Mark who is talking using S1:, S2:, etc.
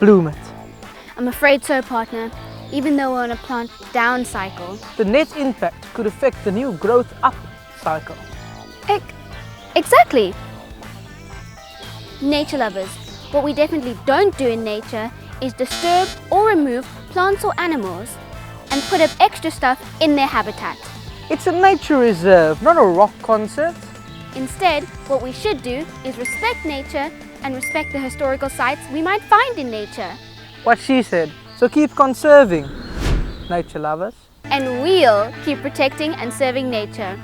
S1: bloom it.
S2: I'm afraid so, partner. Even though we're on a plant down cycle.
S1: The net impact could affect the new growth up cycle.
S2: Exactly. Nature lovers, what we definitely don't do in nature is disturb or remove plants or animals and put up extra stuff in their habitat.
S1: It's a nature reserve, not a rock concert.
S2: Instead, what we should do is respect nature and respect the historical sites we might find in nature.
S1: What she said. So keep conserving, nature lovers.
S2: And we'll keep protecting and serving nature.